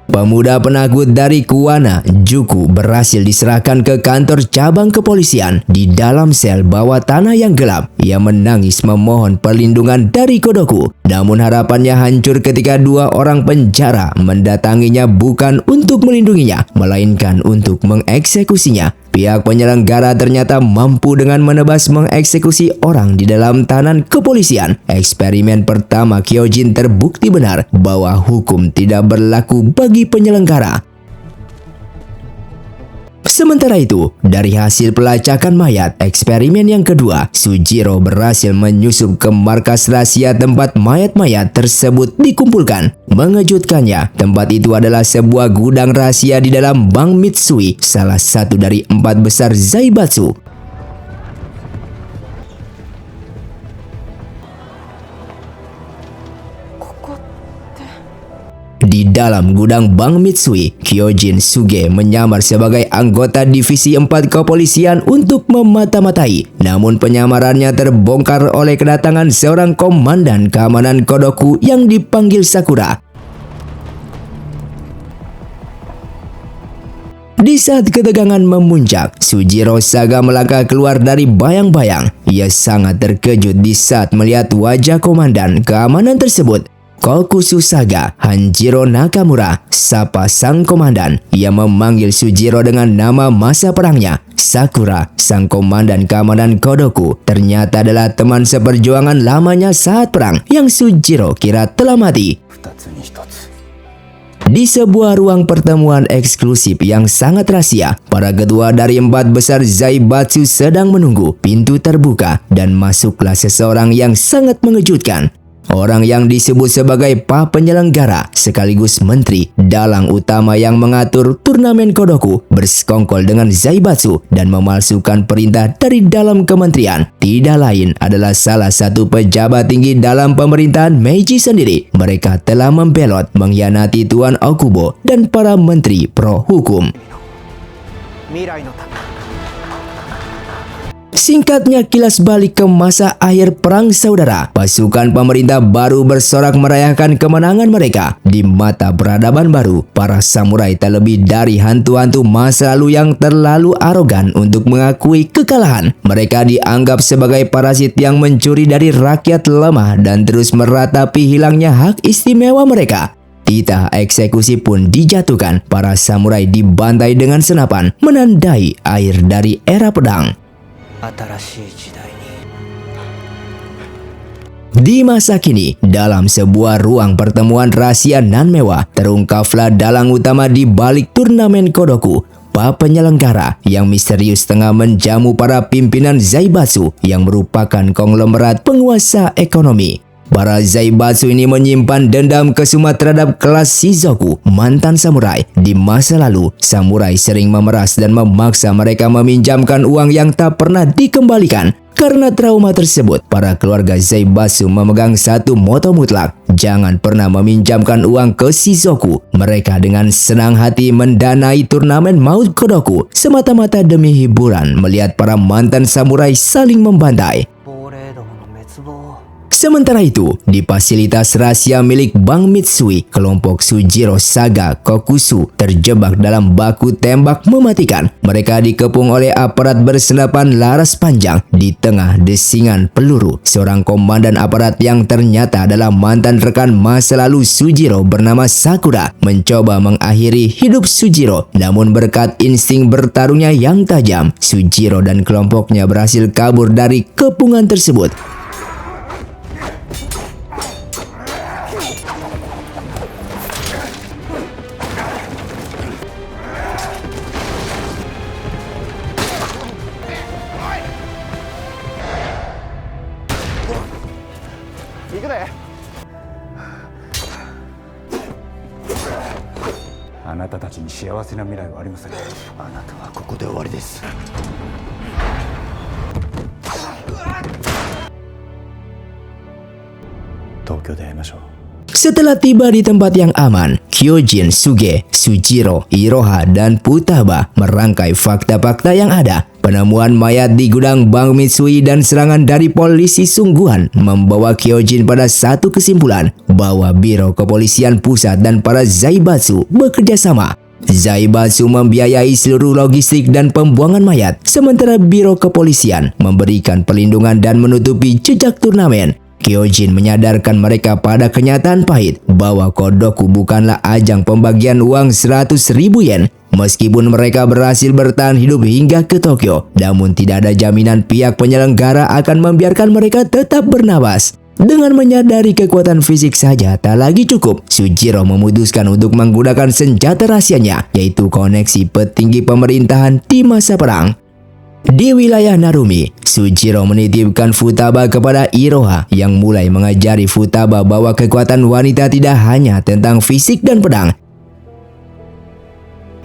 Speaker 3: Pemuda penakut dari Kuwana, Juku, berhasil diserahkan ke kantor cabang kepolisian. Di dalam sel bawah tanah yang gelap, ia menangis memohon perlindungan dari Kodoku. Namun harapannya hancur ketika 2 orang penjara mendatanginya bukan untuk melindunginya, melainkan untuk mengeksekusinya. Pihak penyelenggara ternyata mampu dengan menebas mengeksekusi orang di dalam tahanan kepolisian. Eksperimen pertama Kyojin terbukti benar bahwa hukum tidak berlaku bagi penyelenggara. Sementara itu, dari hasil pelacakan mayat eksperimen yang kedua, Sujiro berhasil menyusup ke markas rahasia tempat mayat-mayat tersebut dikumpulkan. Mengejutkannya, tempat itu adalah sebuah gudang rahasia di dalam Bank Mitsui, salah satu dari 4 besar Zaibatsu. Di dalam gudang Bank Mitsui, Kyojin Suge menyamar sebagai anggota divisi 4 kepolisian untuk memata-matai. Namun penyamarannya terbongkar oleh kedatangan seorang komandan keamanan Kodoku yang dipanggil Sakura. Di saat ketegangan memuncak, Sujiro Saga melangkah keluar dari bayang-bayang. Ia sangat terkejut di saat melihat wajah komandan keamanan tersebut. Kokusu Saga, Hanjiro Nakamura, sapa sang komandan. Ia memanggil Sujiro dengan nama masa perangnya. Sakura, sang komandan keamanan Kodoku, ternyata adalah teman seperjuangan lamanya saat perang yang Sujiro kira telah mati. Di sebuah ruang pertemuan eksklusif yang sangat rahasia, para ketua dari 4 besar Zaibatsu sedang menunggu. Pintu terbuka dan masuklah seseorang yang sangat mengejutkan. Orang yang disebut sebagai penyelenggara sekaligus menteri dalang utama yang mengatur turnamen Kodoku bersekongkol dengan Zaibatsu dan memalsukan perintah dari dalam kementerian. Tidak lain adalah salah satu pejabat tinggi dalam pemerintahan Meiji sendiri. Mereka telah membelot, mengkhianati Tuan Okubo dan para menteri pro hukum. Singkatnya, kilas balik ke masa akhir perang saudara. Pasukan pemerintah baru bersorak merayakan kemenangan mereka. Di mata peradaban baru, para samurai tak lebih dari hantu-hantu masa lalu yang terlalu arogan untuk mengakui kekalahan. Mereka dianggap sebagai parasit yang mencuri dari rakyat lemah dan terus meratapi hilangnya hak istimewa mereka. Titah eksekusi pun dijatuhkan. Para samurai dibantai dengan senapan, menandai akhir dari era pedang. Di masa kini, dalam sebuah ruang pertemuan rahasia nan mewah, terungkaplah dalang utama di balik turnamen Kodoku. Penyelenggara yang misterius tengah menjamu para pimpinan Zaibatsu yang merupakan konglomerat penguasa ekonomi. Para Zaibatsu ini menyimpan dendam kesuma terhadap kelas Shizoku, mantan samurai. Di masa lalu, samurai sering memeras dan memaksa mereka meminjamkan uang yang tak pernah dikembalikan. Karena trauma tersebut, para keluarga Zaibatsu memegang satu moto mutlak: jangan pernah meminjamkan uang ke Shizoku. Mereka dengan senang hati mendanai turnamen maut Kodoku semata-mata demi hiburan melihat para mantan samurai saling membantai. Sementara itu, di fasilitas rahasia milik Bank Mitsui, kelompok Sujiro Saga Kokusu terjebak dalam baku tembak mematikan. Mereka dikepung oleh aparat bersenapan laras panjang di tengah desingan peluru. Seorang komandan aparat yang ternyata adalah mantan rekan masa lalu Sujiro bernama Sakura mencoba mengakhiri hidup Sujiro. Namun berkat insting bertarungnya yang tajam, Sujiro dan kelompoknya berhasil kabur dari kepungan tersebut. Setelah tiba di tempat yang aman, Kyojin Suge, Sujiro, Iroha, dan Futaba merangkai fakta-fakta yang ada. Penemuan mayat di gudang Bank Mitsui dan serangan dari polisi sungguhan membawa Kyojin pada satu kesimpulan bahwa Biro Kepolisian Pusat dan para Zaibatsu bekerja sama. Zaibatsu membiayai seluruh logistik dan pembuangan mayat, sementara Biro Kepolisian memberikan perlindungan dan menutupi jejak turnamen. Kyojin menyadarkan mereka pada kenyataan pahit bahwa Kodoku bukanlah ajang pembagian uang 100.000 yen. Meskipun mereka berhasil bertahan hidup hingga ke Tokyo, namun tidak ada jaminan pihak penyelenggara akan membiarkan mereka tetap bernapas. Dengan menyadari kekuatan fisik saja tak lagi cukup, Sujiro memutuskan untuk menggunakan senjata rahasianya, yaitu koneksi petinggi pemerintahan di masa perang. Di wilayah Narumi, Sujiro menitipkan Futaba kepada Iroha yang mulai mengajari Futaba bahwa kekuatan wanita tidak hanya tentang fisik dan pedang.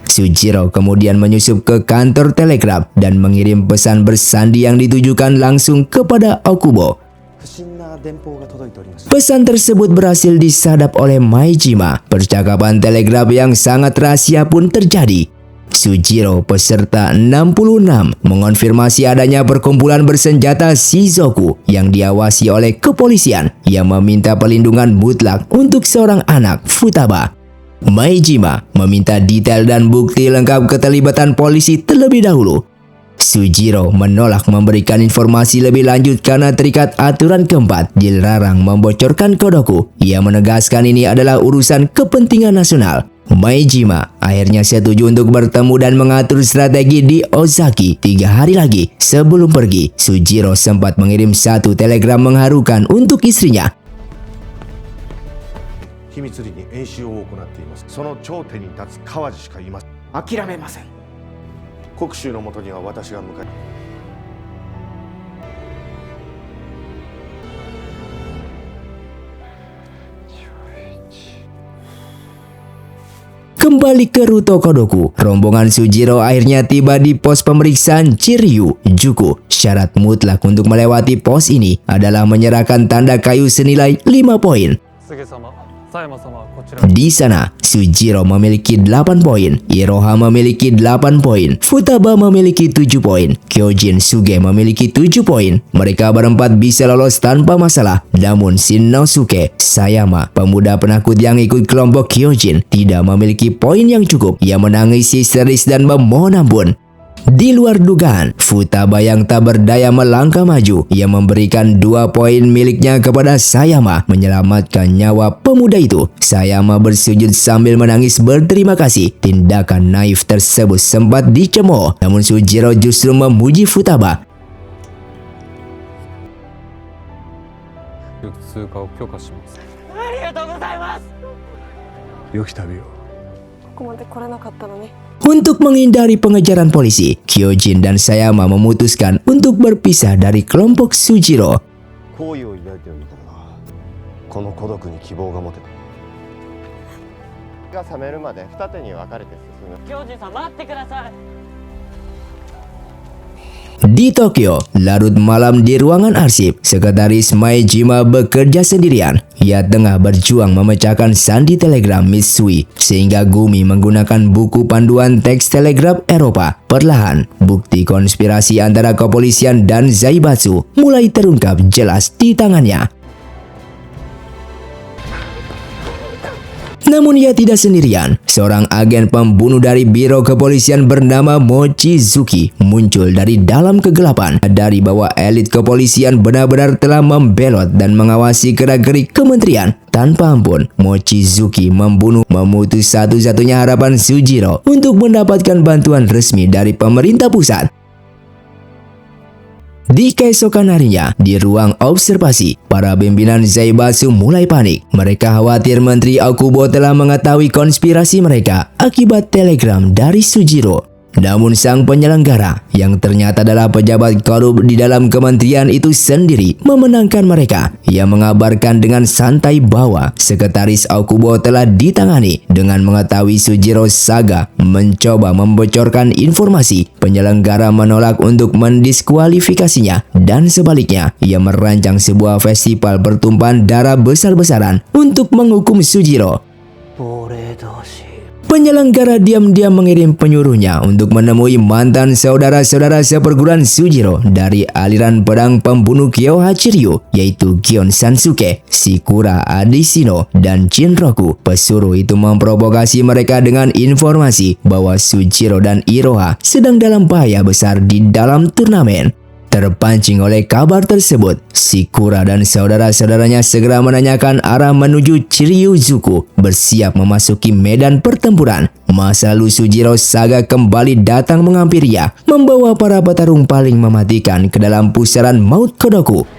Speaker 3: Sujiro kemudian menyusup ke kantor telegraf dan mengirim pesan bersandi yang ditujukan langsung kepada Okubo. Pesan tersebut berhasil disadap oleh Maejima. Percakapan telegraf yang sangat rahasia pun terjadi. Sujiro peserta 66 mengonfirmasi adanya perkumpulan bersenjata Shizoku yang diawasi oleh kepolisian yang meminta perlindungan mutlak untuk seorang anak, Futaba. Maejima meminta detail dan bukti lengkap keterlibatan polisi terlebih dahulu. Sujiro menolak memberikan informasi lebih lanjut karena terikat aturan keempat, dilarang membocorkan kodoku. Ia menegaskan ini adalah urusan kepentingan nasional. Maejima akhirnya setuju untuk bertemu dan mengatur strategi di Ozaki 3 hari lagi. Sebelum pergi, Sujiro sempat mengirim satu telegram mengharukan untuk istrinya.
Speaker 8: 秘密裏に演習を行っています。その頂点に立つ川地しかいません。諦めません。国衆のもとには私が向かい。
Speaker 3: Kembali ke Ruto Kodoku, rombongan Sujiro akhirnya tiba di pos pemeriksaan Chiryu Juku. Syarat mutlak untuk melewati pos ini adalah menyerahkan tanda kayu senilai 5 poin. Di sana, Sujiro memiliki 8 poin, Iroha memiliki 8 poin, Futaba memiliki 7 poin, Kyojin Suge memiliki 7 poin. Mereka berempat bisa lolos tanpa masalah. Namun Shinosuke Sayama, pemuda penakut yang ikut kelompok Kyojin, tidak memiliki poin yang cukup. Ia menangis histeris dan memohon ampun. Di luar dugaan, Futaba yang tak berdaya melangkah maju. Ia memberikan 2 poin miliknya kepada Sayama, menyelamatkan nyawa pemuda itu. Sayama bersujud sambil menangis berterima kasih. Tindakan naif tersebut sempat dicemooh, namun Sujiro justru memuji Futaba.
Speaker 8: 良き旅を。
Speaker 5: ここまで来れなかったのに。
Speaker 3: Untuk menghindari pengejaran polisi, Kyojin dan Sayama memutuskan untuk berpisah dari kelompok Sujiro.
Speaker 8: 好意を抱いてるんだからな。この孤独に希望が持てた。
Speaker 1: が覚めるまで二手に分かれて進む。
Speaker 2: 教授さん待ってください。
Speaker 3: Di Tokyo, larut malam di ruangan arsip, Sekretaris Maejima bekerja sendirian. Ia tengah berjuang memecahkan sandi telegram Mitsui, sehingga Gumi menggunakan buku panduan teks telegraf Eropa. Perlahan, bukti konspirasi antara kepolisian dan Zaibatsu mulai terungkap jelas di tangannya. Namun ia tidak sendirian. Seorang agen pembunuh dari biro kepolisian bernama Mochizuki muncul dari dalam kegelapan. Dari bawah elit kepolisian benar-benar telah membelot dan mengawasi gerak-gerik kementerian. Tanpa ampun, Mochizuki memutus satu-satunya harapan Sujiro untuk mendapatkan bantuan resmi dari pemerintah pusat. Di keesokan harinya, di ruang observasi, para pimpinan Zaibatsu mulai panik. Mereka khawatir Menteri Okubo telah mengetahui konspirasi mereka akibat telegram dari Sujiro. Namun sang penyelenggara, yang ternyata adalah pejabat korup di dalam kementerian itu sendiri, memenangkan mereka. Ia mengabarkan dengan santai bahwa Sekretaris Okubo telah ditangani. Dengan mengetahui Sujiro Saga mencoba membocorkan informasi, penyelenggara menolak untuk mendiskualifikasinya. Dan sebaliknya, ia merancang sebuah festival pertumpahan darah besar-besaran untuk menghukum Sujiro. Penyelenggara diam-diam mengirim penyuruhnya untuk menemui mantan saudara-saudara seperguruan Sujiro dari aliran pedang pembunuh Kyoha Chiryu, yaitu Gion Sansuke, Shikura Adishino, dan Shinroku. Pesuruh itu memprovokasi mereka dengan informasi bahwa Sujiro dan Iroha sedang dalam bahaya besar di dalam turnamen. Terpancing oleh kabar tersebut, Shikura dan saudara-saudaranya segera menanyakan arah menuju Chiryuzuku, bersiap memasuki medan pertempuran. Masa lalu Sujiro Saga kembali datang menghampirinya, membawa para petarung paling mematikan ke dalam pusaran maut Kodoku.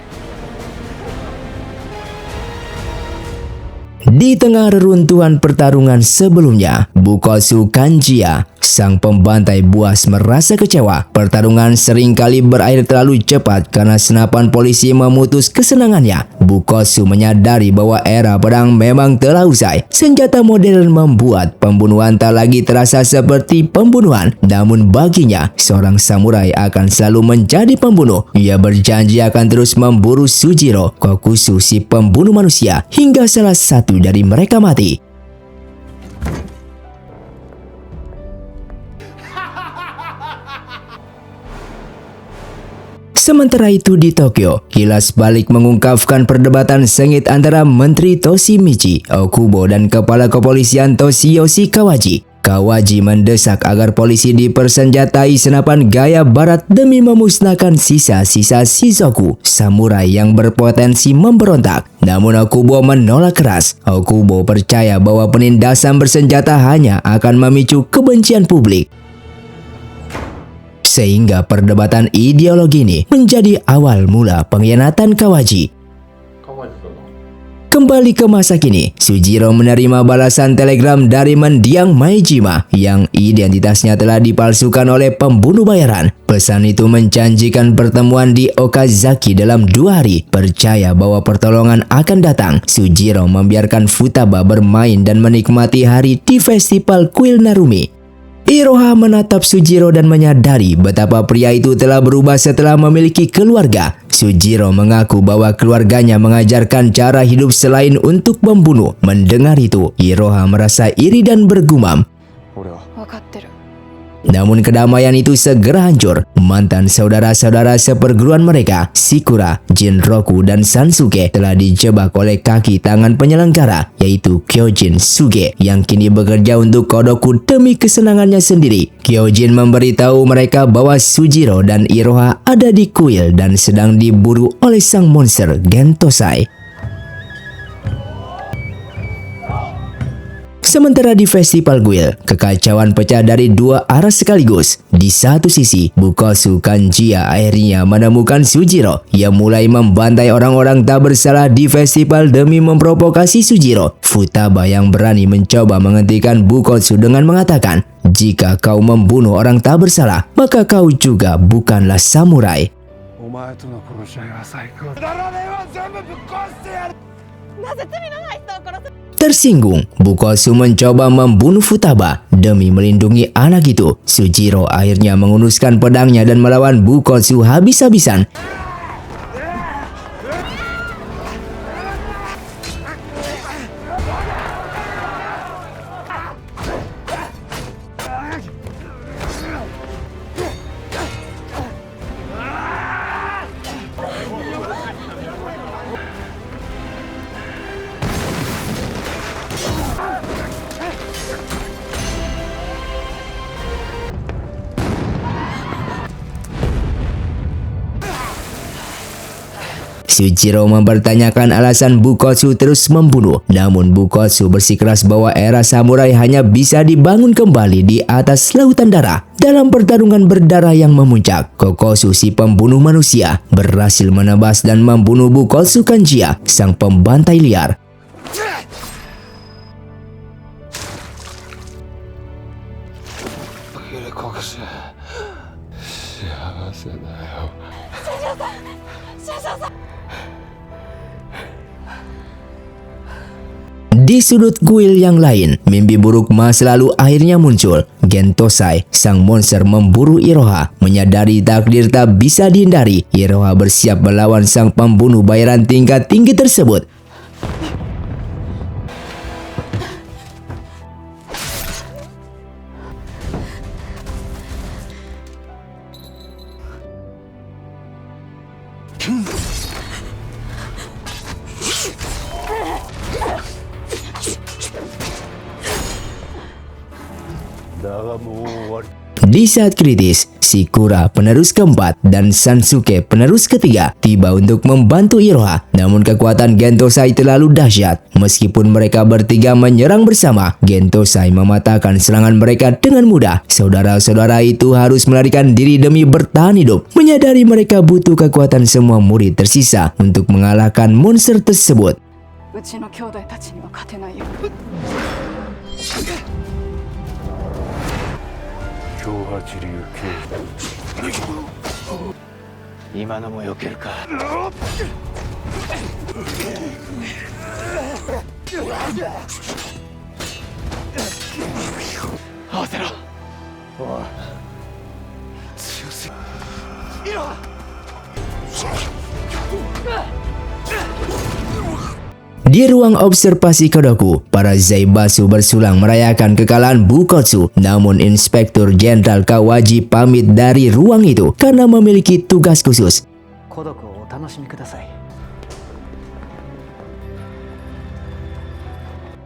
Speaker 3: Di tengah reruntuhan pertarungan sebelumnya, Bukosu Kanjia, sang pembantai buas, merasa kecewa. Pertarungan seringkali berakhir terlalu cepat karena senapan polisi memutus kesenangannya. Bukosu menyadari bahwa era perang memang telah usai. Senjata modern membuat pembunuhan tak lagi terasa seperti pembunuhan. Namun baginya, seorang samurai akan selalu menjadi pembunuh. Ia berjanji akan terus memburu Sujiro, Kokusu si pembunuh manusia, hingga salah satu dari mereka mati. Sementara itu di Tokyo, kilas balik mengungkapkan perdebatan sengit antara Menteri Toshimichi Okubo dan Kepala Kepolisian Toshiyoshi Kawaji. Kawaji mendesak agar polisi dipersenjatai senapan gaya barat demi memusnahkan sisa-sisa Shizoku, samurai yang berpotensi memberontak. Namun Okubo menolak keras. Okubo percaya bahwa penindasan bersenjata hanya akan memicu kebencian publik. Sehingga perdebatan ideologi ini menjadi awal mula pengkhianatan Kawaji. Kembali ke masa kini, Sujiro menerima balasan telegram dari mendiang Maejima yang identitasnya telah dipalsukan oleh pembunuh bayaran. Pesan itu menjanjikan pertemuan di Okazaki dalam 2 hari. Percaya bahwa pertolongan akan datang, Sujiro membiarkan Futaba bermain dan menikmati hari di festival kuil Narumi. Iroha menatap Sujiro dan menyadari betapa pria itu telah berubah setelah memiliki keluarga. Sujiro mengaku bahwa keluarganya mengajarkan cara hidup selain untuk membunuh. Mendengar itu, Iroha merasa iri dan bergumam. Namun kedamaian itu segera hancur. Mantan saudara-saudara seperguruan mereka, Shikura, Jinroku, dan Sansuke telah dijebak oleh kaki tangan penyelenggara, yaitu Kyojin Suge, yang kini bekerja untuk Kodoku demi kesenangannya sendiri. Kyojin memberitahu mereka bahwa Sujiro dan Iroha ada di kuil dan sedang diburu oleh sang monster Gentosai. Sementara di festival kuil, kekacauan pecah dari 2 arah sekaligus. Di satu sisi, Bukosu Kanjia akhirnya menemukan Sujiro yang mulai membantai orang-orang tak bersalah di festival demi memprovokasi Sujiro. Futaba yang berani mencoba menghentikan Bukosu dengan mengatakan, "Jika kau membunuh orang tak bersalah, maka kau juga bukanlah samurai." Tersinggung, Bukosu mencoba membunuh Futaba. Demi melindungi anak itu, Sujiro akhirnya mengunuskan pedangnya dan melawan Bukosu habis-habisan. Sujiro mempertanyakan alasan Bukosu terus membunuh. Namun Bukosu bersikeras bahwa era samurai hanya bisa dibangun kembali di atas lautan darah. Dalam pertarungan berdarah yang memuncak, Kokosu si pembunuh manusia berhasil menebas dan membunuh Bukosu Kanjia, sang pembantai liar. Di sudut kuil yang lain, mimpi buruk masa lalu akhirnya muncul. Gentosai, sang monster, memburu Iroha. Menyadari takdir tak bisa dihindari, Iroha bersiap melawan sang pembunuh bayaran tingkat tinggi tersebut. Di saat kritis, Shikura, penerus keempat, dan Sansuke, penerus ketiga, tiba untuk membantu Iroha. Namun kekuatan Gentosai terlalu dahsyat. Meskipun mereka bertiga menyerang bersama, Gentosai mematahkan serangan mereka dengan mudah. Saudara-saudara itu harus melarikan diri demi bertahan hidup. Menyadari mereka butuh kekuatan semua murid tersisa untuk mengalahkan monster tersebut.
Speaker 7: うちの兄弟たちには勝てないよ。
Speaker 4: 京八流刑事。今のも避けるか。合わせろ。おい。強すぎ。
Speaker 3: Di ruang observasi Kodoku, para Zaibatsu bersulang merayakan kekalahan Bukotsu. Namun Inspektur Jenderal Kawaji pamit dari ruang itu karena memiliki tugas khusus.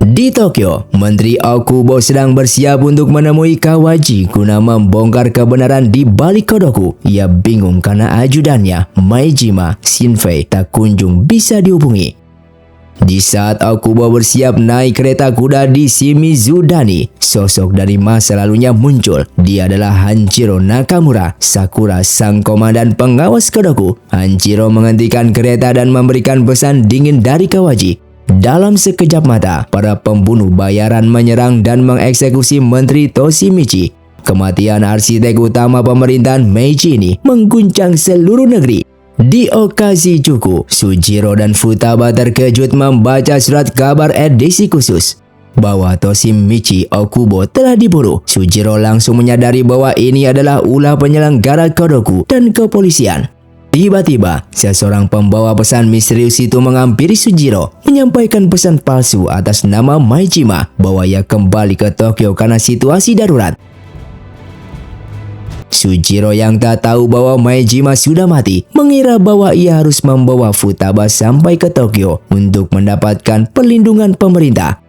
Speaker 3: Di Tokyo, Menteri Okubo sedang bersiap untuk menemui Kawaji guna membongkar kebenaran di balik Kodoku. Ia bingung karena ajudannya, Maejima Shinfei, tak kunjung bisa dihubungi. Di saat Okubo bersiap naik kereta kuda di Shimizudani, sosok dari masa lalunya muncul. Dia adalah Hanjiro Nakamura, Sakura, sang komandan pengawas Kodoku. Hanjiro menghentikan kereta dan memberikan pesan dingin dari Kawaji. Dalam sekejap mata, para pembunuh bayaran menyerang dan mengeksekusi Menteri Toshimichi. Kematian arsitek utama pemerintahan Meiji ini mengguncang seluruh negeri. Di okasi Juku, Sujiro dan Futaba terkejut membaca surat kabar edisi khusus bahwa Toshimichi Okubo telah dibunuh. Sujiro langsung menyadari bahwa ini adalah ulah penyelenggara Kodoku dan kepolisian. Tiba-tiba, seseorang pembawa pesan misterius itu menghampiri Sujiro, menyampaikan pesan palsu atas nama Maejima bahwa ia kembali ke Tokyo karena situasi darurat. Sujiro yang tak tahu bahwa Maejima sudah mati, mengira bahwa ia harus membawa Futaba sampai ke Tokyo untuk mendapatkan perlindungan pemerintah.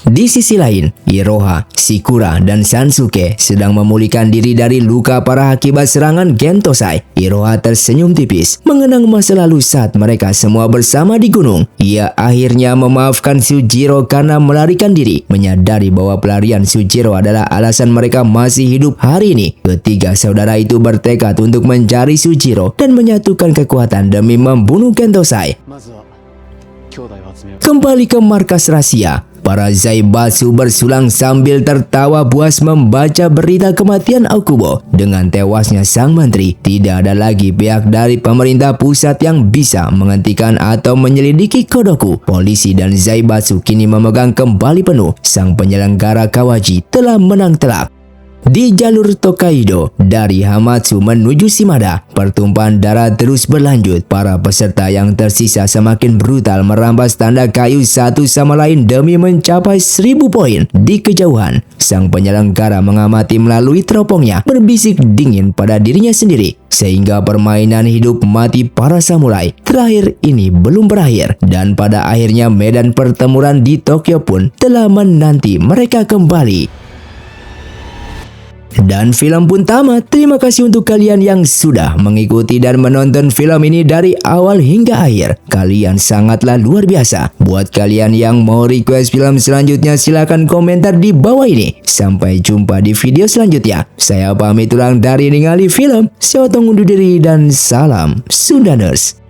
Speaker 3: Di sisi lain, Iroha, Shikura, dan Sansuke sedang memulihkan diri dari luka parah akibat serangan Gentosai. Iroha tersenyum tipis, mengenang masa lalu saat mereka semua bersama di gunung. Ia akhirnya memaafkan Sujiro karena melarikan diri, menyadari bahwa pelarian Sujiro adalah alasan mereka masih hidup hari ini. Ketiga saudara itu bertekad untuk mencari Sujiro dan menyatukan kekuatan demi membunuh Gentosai. Kembali ke markas rahasia, para Zaibatsu bersulang sambil tertawa puas membaca berita kematian Okubo. Dengan tewasnya sang menteri, tidak ada lagi pihak dari pemerintah pusat yang bisa menghentikan atau menyelidiki Kodoku. Polisi dan Zaibatsu kini memegang kembali penuh. Sang penyelenggara Kawaji telah menang telak. Di jalur Tokaido, dari Hamatsu menuju Shimada, pertumpahan darah terus berlanjut. Para peserta yang tersisa semakin brutal merampas tanda kayu satu sama lain demi mencapai 1000 poin. Di kejauhan, sang penyelenggara mengamati melalui teropongnya, berbisik dingin pada dirinya sendiri. Sehingga permainan hidup mati para samurai terakhir ini belum berakhir. Dan pada akhirnya medan pertempuran di Tokyo pun telah menanti mereka kembali. Dan film pun tamat. Terima kasih untuk kalian yang sudah mengikuti dan menonton film ini dari awal hingga akhir. Kalian sangatlah luar biasa. Buat kalian yang mau request film selanjutnya, silahkan komentar di bawah ini. Sampai jumpa di video selanjutnya. Saya pamit ulang dari Ningali Film. Saya undur diri dan salam Sundaners.